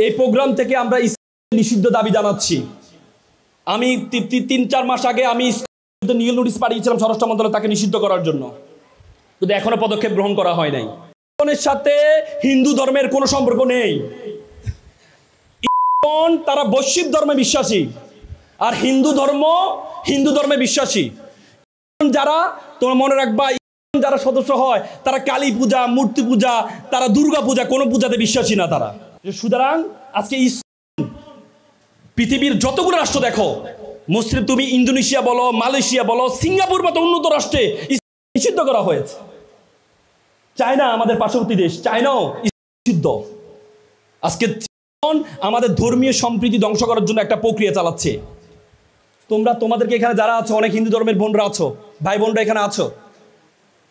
এই প্রোগ্রাম থেকে আমরা নিষিদ্ধ দাবি জানাচ্ছি। আমি 3-4 মাস আগে আমি নীল নোটিশ পাঠিয়েছিলাম স্বরাষ্ট্র মন্ত্রণালয় তাকে নিষিদ্ধ করার জন্য, কিন্তু এখনো পদক্ষেপ গ্রহণ করা হয় নাই। ইসকনের সাথে হিন্দু ধর্মের কোনো সম্পর্ক নেই। ইসকন তারা বৈশ্বিক ধর্মে বিশ্বাসী, আর হিন্দু ধর্মে বিশ্বাসী। যারা তোমার মনে রাখবা, যারা সদস্য হয় তারা কালী পূজা, মূর্তি পূজা, তারা দুর্গা পূজা, কোনো পূজাতে বিশ্বাসী না তারা। সুতরাং আজকে পৃথিবীর যতগুলো রাষ্ট্র দেখো, মুসলিম, তুমি ইন্দোনেশিয়া বলো, মালয়েশিয়া বলো, সিঙ্গাপুর মতো উন্নত রাষ্ট্রে নিষিদ্ধ করা হয়েছে। চায়না আমাদের পার্শ্ববর্তী দেশ, চায়নাও নিষিদ্ধ। আজকে আমাদের ধর্মীয় সম্প্রীতি ধ্বংস করার জন্য একটা প্রক্রিয়া চালাচ্ছে। তোমাদেরকে এখানে যারা আছো, অনেক হিন্দু ধর্মের বোনরা আছো, ভাই বোনরা এখানে আছো,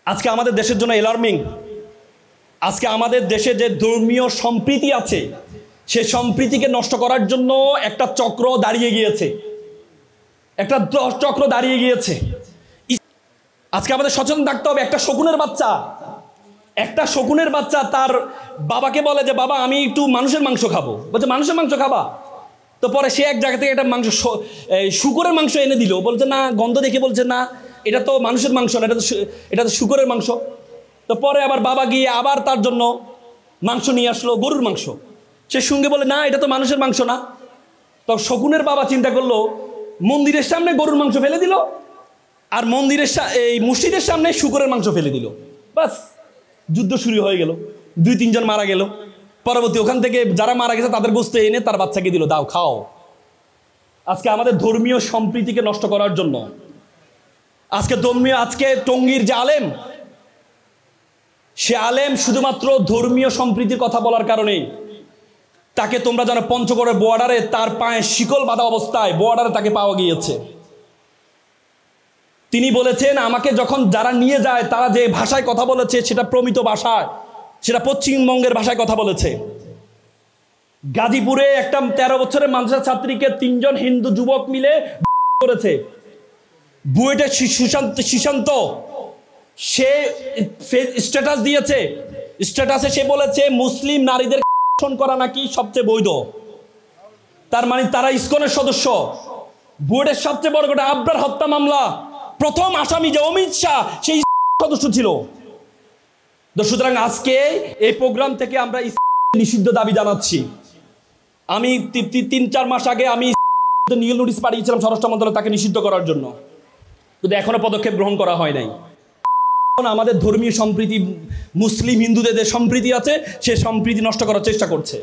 আজকে আমাদের দেশের জন্য অ্যালার্মিং। আজকে আমাদের দেশে যে ধর্মীয় সম্প্রীতি আছে, সে সম্প্রীতিকে নষ্ট করার জন্য একটা চক্র দাঁড়িয়ে গিয়েছে, আজকে আমাদের সচেতন থাকতে হবে। একটা শকুনের বাচ্চা তার বাবাকে বলে যে বাবা আমি একটু মানুষের মাংস খাবো, বলছে মানুষের মাংস খাবা? তো পরে সে এক জায়গা থেকে একটা শুকরের মাংস এনে দিল, বলছে না, গন্ধ দেখে বলছে না, এটা তো মানুষের মাংস না, এটা তো শুকরের মাংস। তো পরে আবার বাবা গিয়ে আবার তার জন্য মাংস নিয়ে আসলো, গরুর মাংস। সে সঙ্গে বলে না, এটা তো মানুষের মাংস না। তো শকুনের বাবা চিন্তা করলো, মন্দিরের সামনে গরুর মাংস ফেলে দিল, আর এই মসজিদের সামনে শুকরের মাংস ফেলে দিল। বাস, যুদ্ধ শুরু হয়ে গেল, 2-3 জন মারা গেল। পরবর্তী ওখান থেকে যারা মারা গেছে তাদের গোস্ত এনে তার বাচ্চাকে দিল, দাও খাও। আজকে আমাদের ধর্মীয় সম্প্রীতিকে নষ্ট করার জন্য আজকে টঙ্গীর যে আলেম, সে আলেম শুধুমাত্র ধর্মীয় সম্প্রীতির কথা বলার কারণে তাকে তোমরা জানো পঞ্চগড়ের বর্ডারে তার পায়ে শিকল বাঁধা অবস্থায় বর্ডারে তাকে পাওয়া গিয়েছে। তিনি বলেছেন, আমাকে যখন যারা নিয়ে যায় তারা যে ভাষায় কথা বলেছে সেটা প্রমিত ভাষায়, সেটা পশ্চিমবঙ্গের ভাষায় কথা বলেছে। গাজীপুরে একটা 13 বছরের মাদ্রাসা ছাত্রীকে 3 জন হিন্দু যুবক মিলে করেছে। বুয়েটের সুশান্ত সে স্ট্যাটাস দিয়েছে, স্ট্যাটাসে সে বলেছে মুসলিম নারীদের করা নাকি সবচেয়ে বৈধ। তার মানে তারা ইসকনের সদস্য। বুয়েটের সবচেয়ে বড় একটা আবরার হত্যা মামলা প্রথম আসামি যে অমিত শাহ, সেই সদস্য ছিল। সুতরাং আজকে এই প্রোগ্রাম থেকে আমরা নিষিদ্ধ দাবি জানাচ্ছি। আমি 3-4 মাস আগে আমি নীল নোটিশ পাঠিয়েছিলাম স্বরাষ্ট্র মন্ত্রণালয় তাকে নিষিদ্ধ করার জন্য, কিন্তু এখনো পদক্ষেপ গ্রহণ করা হয় নাই। আমাদের ধর্মীয় সম্প্রীতি, মুসলিম হিন্দুদের যে সম্প্রীতি আছে, সে সম্প্রীতি নষ্ট করার চেষ্টা করছে।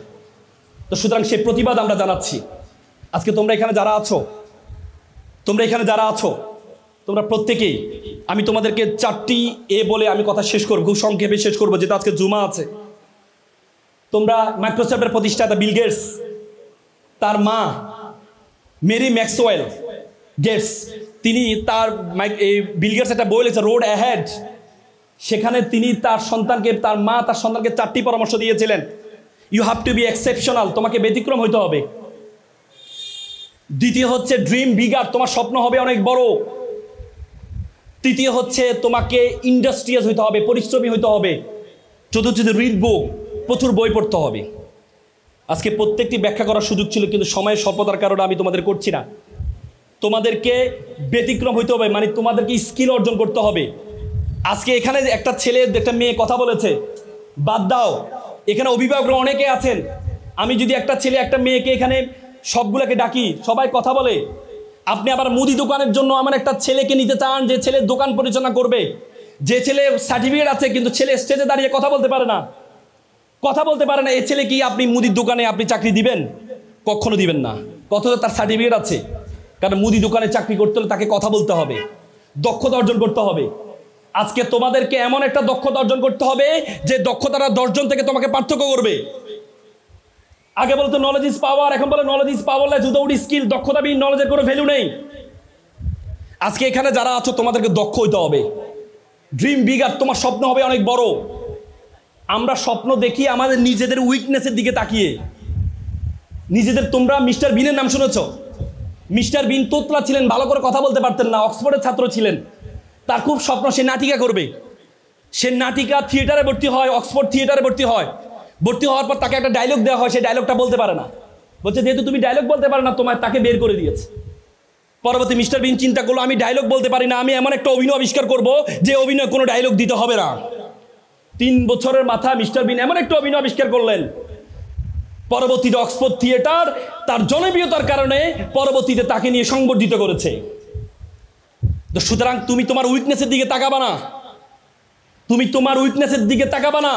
তো সুতরাং সে প্রতিবাদ আমরা জানাচ্ছি। আজকে তোমরা এখানে যারা আছো, তোমরা প্রত্যেকেই, আমি তোমাদেরকে 4টি বলে আমি কথা শেষ করবো, খুব সংক্ষেপে শেষ করবো, যেটা আজকে জুমা আছে। তোমরা মাইক্রোসফটের প্রতিষ্ঠাতা বিল গেটস, তার মা মেরি ম্যাক্সওয়েল গেটস, তিনি বিল গেটস একটা বই লিখেছে, রোড অ্যাহেড। সেখানে তিনি তার সন্তানকে 4টি পরামর্শ দিয়েছিলেন। You have to be exceptional, তোমাকে ব্যতিক্রম হইতে হবে। দ্বিতীয় হচ্ছে ড্রিম বিগার, তোমার স্বপ্ন হবে অনেক বড়। তৃতীয় হচ্ছে তোমাকে ইন্ডাস্ট্রিয়াস হইতে হবে, পরিশ্রমী হইতে হবে। চতুর্থ হচ্ছে রিড বুক, প্রচুর বই পড়তে হবে। আজকে প্রত্যেকটি ব্যাখ্যা করার সুযোগ ছিল, কিন্তু সময়ের স্বল্পতার কারণে আমি তোমাদের করছি না। তোমাদেরকে ব্যতিক্রম হইতে হবে, মানে তোমাদেরকে স্কিল অর্জন করতে হবে। আজকে এখানে একটা ছেলে একটা মেয়ে কথা বলেছে, বাদ দাও, এখানে অভিভাবকরা অনেকে আছেন। আমি যদি একটা ছেলে একটা মেয়েকে এখানে সবগুলোকে ডাকি, সবাই কথা বলে, আপনি আবার মুদি দোকানের জন্য আমার একটা ছেলেকে নিতে চান, যে ছেলে দোকান পরিচালনা করবে, যে ছেলে সার্টিফিকেট আছে কিন্তু ছেলে স্টেজে দাঁড়িয়ে কথা বলতে পারে না, এই ছেলে কি আপনি মুদির দোকানে আপনি চাকরি দিবেন? কখনো দিবেন না। কত তার সার্টিফিকেট আছে, কারণ মুদি দোকানে চাকরি করতে হলে তাকে কথা বলতে হবে, দক্ষতা অর্জন করতে হবে। আজকে তোমাদেরকে এমন একটা দক্ষতা অর্জন করতে হবে যে দক্ষতাটা 10 জন থেকে তোমাকে পার্থক্য করবে। আগে বলতো নলেজ ইজ পাওয়ার, এখন বলে knowledge is powerless without skill. দক্ষতা বিহীন নলেজের কোনো ভ্যালু নেই। আজকে এখানে যারা আছো তোমাদেরকে দক্ষ হইতে হবে। ড্রিম বিগার, তোমার স্বপ্ন হবে অনেক বড়। আমরা স্বপ্ন দেখি আমাদের নিজেদের উইকনেসের দিকে তাকিয়ে। তোমরা মিস্টার বিনের নাম শুনেছ? মিস্টার বিন তোতলা ছিলেন, ভালো করে কথা বলতে পারতেন না, অক্সফোর্ডের ছাত্র ছিলেন। তার খুব স্বপ্ন সে নাটিকা করবে। সে নাটিকা থিয়েটারে ভর্তি হয়, অক্সফোর্ড থিয়েটারে ভর্তি হয়। ভর্তি হওয়ার পর তাকে একটা ডায়লগ দেওয়া হয়, সেই ডায়লগটা বলতে পারে না। বলছে যেহেতু তুমি ডায়লগ বলতে পারো না, তোমার তাকে বের করে দিয়েছে। পরবর্তী মিস্টার বিন চিন্তা করলো, আমি ডায়লগ বলতে পারি না, আমি এমন একটা অভিনয় আবিষ্কার করব যে অভিনয় কোনো ডায়লগ দিতে হবে না। 3 বছরের মাথা মিস্টার বিন এমন একটা অভিনয় আবিষ্কার করলেন, পরবর্তীতে অক্সফোর্ড থিয়েটার তার জনপ্রিয়তার কারণে পরবর্তীতে তাকে নিয়ে সংবর্ধিত করেছে। তো সুতরাং তুমি তোমার উইকনেসের দিকে তাকাবা না, তুমি তোমার উইকনেসের দিকে তাকাবা না,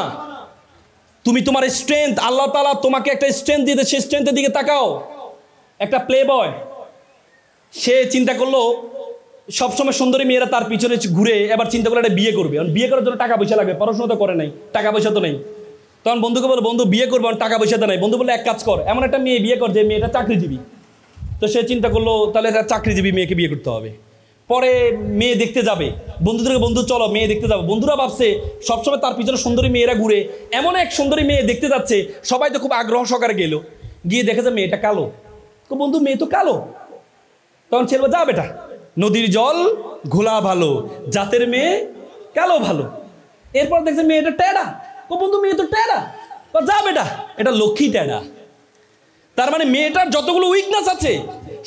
তুমি তোমার স্ট্রেংথ, আল্লাহ তাআলা তোমাকে একটা স্ট্রেংথ দিয়েছে, সেই স্ট্রেংথের দিকে তাকাও। একটা প্লে বয় সে চিন্তা করলো সবসময় সুন্দরী মেয়েরা তার পিছনে ঘুরে, এবার চিন্তা করলো একটা বিয়ে করবে। বিয়ে করার জন্য টাকা পয়সা লাগবে, পড়াশোনা তো করে নাই, টাকা পয়সা তো নেই। তখন বন্ধুকে বলো, বন্ধু বিয়ে করবো, টাকা পয়সা তো নাই। বন্ধু বললো এক কাজ কর, এমন একটা মেয়ে বিয়ে কর যে মেয়েটা চাকরিজীবী। তো সে চিন্তা করলো তাহলে একটা চাকরিজীবী মেয়েকে বিয়ে করতে হবে। পরে মেয়ে দেখতে যাবে, বন্ধুদেরকে বন্ধু চলো মেয়ে দেখতে যাবো। বন্ধুরা ভাবছে সবসময় তার পিছনে সুন্দরী মেয়েরা ঘুরে, এমন এক সুন্দরী মেয়ে দেখতে যাচ্ছে, সবাই তো খুব আগ্রহ সহকারে গেল, গিয়ে দেখে যে মেয়েটা কালো। তো বন্ধু মেয়ে তো কালো। তখন ছেলে যা বেটা, নদীর জল ঘোলা ভালো, জাতের মেয়ে কালো ভালো। এরপর দেখছে মেয়েটা টেরা, তো বন্ধু মেয়ে তো টেরা, যা বেটা এটা লক্ষ্মী টেরা। তার মানে মেয়েটার যতগুলো উইকনেস আছে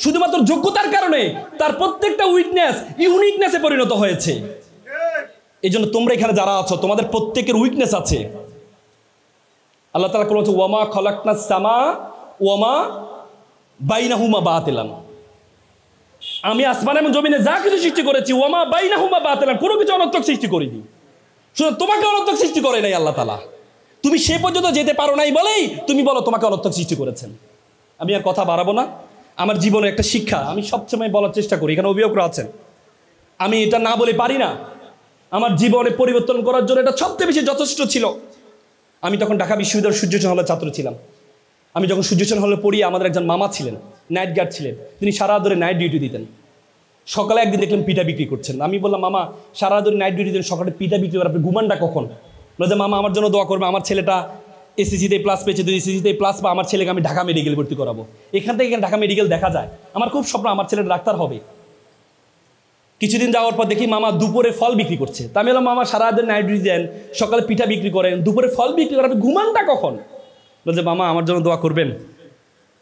শুধুমাত্র যোগ্যতার কারণে তার প্রত্যেকটা উইকনেস ইউনিকনেসে পরিণত হয়েছে। এই জন্য তোমরা এখানে যারা আছো তোমাদের প্রত্যেকের উইকনেস আছে। আল্লাহ তাআলা বলেছে ওয়ামা খালাকনাস সামা ওয়ামা বাইনাহুমা বাতিলান, আমি আসমান এবং জমিনে যা কিছু সৃষ্টি করেছি ওয়ামা বাইনাহুমা বাতিলান, কোনো কিছু অনর্থক সৃষ্টি করিনি। শুধু তোমাকে অনর্থক সৃষ্টি করে নাই আল্লাহ তাআলা, তুমি সে পর্যন্ত যেতে পারো নাই বলেই তুমি বলো তোমাকে অনর্থক সৃষ্টি করেছেন। আমি আর কথা বাড়াবো না। আমার জীবনে একটা শিক্ষা আমি সবসময় বলার চেষ্টা করি, এখানে অভিভাবকরা আছেন, আমি এটা না বলে পারি না। আমার জীবনে পরিবর্তন করার জন্য এটা সবচেয়ে বেশি যথেষ্ট ছিল। আমি তখন ঢাকা বিশ্ববিদ্যালয়ের সূর্যসেন হলের ছাত্র ছিলাম। আমি যখন সূর্যসেন হলে পড়ি, আমাদের একজন মামা ছিলেন, নাইট গার্ড ছিলেন, তিনি সারা ধরে নাইট ডিউটি দিতেন। সকালে একদিন দেখলাম পিঠা বিক্রি করছেন। আমি বললাম মামা সারা ধরে নাইট ডিউটি দেন, সকালে পিঠা বিক্রি করেন, আপনি ঘুমানটা কখন? বলে যে মামা আমার জন্য দোয়া করবে, আমার ছেলেটা এসএসসিতে প্লাস পেয়েছে, যদি এসএসসিতে প্লাস বা আমার ছেলেকে আমি ঢাকা মেডিকেল ভর্তি করাবো। এখান থেকে ঢাকা মেডিকেল দেখা যায়, আমার খুব স্বপ্ন আমার ছেলেটা ডাক্তার হবে। কিছুদিন যাওয়ার পর দেখি মামা দুপুরে ফল বিক্রি করছে। তা আমি বললাম মামা সারা দিন নাইট ডিউটি দেন, সকালে পিঠা বিক্রি করেন, দুপুরে ফল বিক্রি করেন, আপনি ঘুমানটা কখন? বলছে মামা আমার জন্য দোয়া করবেন,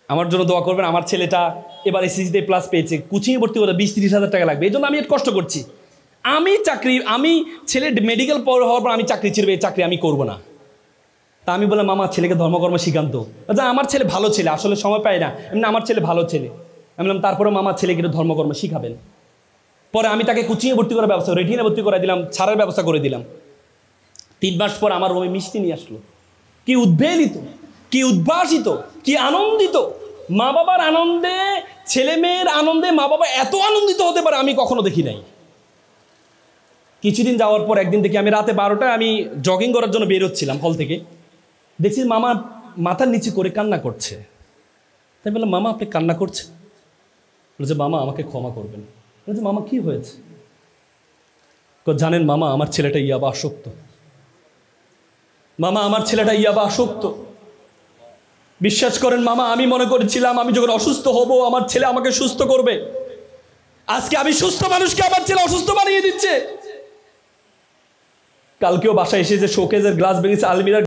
আমার জন্য দোয়া করবেন, আমার ছেলেটা এবার এসএসসিতে প্লাস পেয়েছে, কোচিংয়ে ভর্তি করতে 20-30 হাজার টাকা লাগবে, এই জন্য আমি একটু কষ্ট করছি। আমি ছেলে মেডিকেল হওয়ার পর আমি চাকরি ছেড়ে, এই চাকরি আমি করবো না। তা আমি বললাম মামা ছেলেকে ধর্মকর্ম শিখান্ত। আচ্ছা আমার ছেলে ভালো ছেলে, আসলে সময় পায় না, এমনি আমার ছেলে ভালো ছেলে। আমি বললাম তারপরে মামা ছেলেকে একটু ধর্মকর্ম শিখাবেন। পরে আমি তাকে কোচিংয়ে ভর্তি করার ব্যবস্থা, রেটিনে ভর্তি করে দিলাম, ছাড়ার ব্যবস্থা করে দিলাম। 3 মাস পর আমার রুমে মিষ্টি নিয়ে আসলো। কি উদ্বেলিত, কি উদ্ভাসিত, কি আনন্দিত! মা বাবার আনন্দে, ছেলে মেয়ের আনন্দে মা বাবা এত আনন্দিত হতে পারে আমি কখনো দেখি নাই। কিছুদিন যাওয়ার পর একদিন দেখি আমি রাতে 12টায় আমি জগিং করার জন্য বের হচ্ছিলাম হল থেকে, দেখছি মামা মাথার নিচে করে কান্না করছে। তাই বললাম মামা আপনি কান্না করছেন? বলছে মামা আমাকে ক্ষমা করবেন। বলছে মামা কি হয়েছে? জানেন মামা আমার ছেলেটা ইয়াবা আসক্ত। মামা আমার ছেলেটা ইয়াবা আসক্ত। বিশ্বাস করেন মামা, আমি মনে করেছিলাম আমি যখন অসুস্থ হব আমার ছেলে আমাকে সুস্থ করবে। আজকে আমি সুস্থ মানুষকে আমার ছেলে অসুস্থ বানিয়ে দিচ্ছে। কালকেও বাসায় এসে যে শোকেজের গ্লাস ভেঙেছে, আলমিরার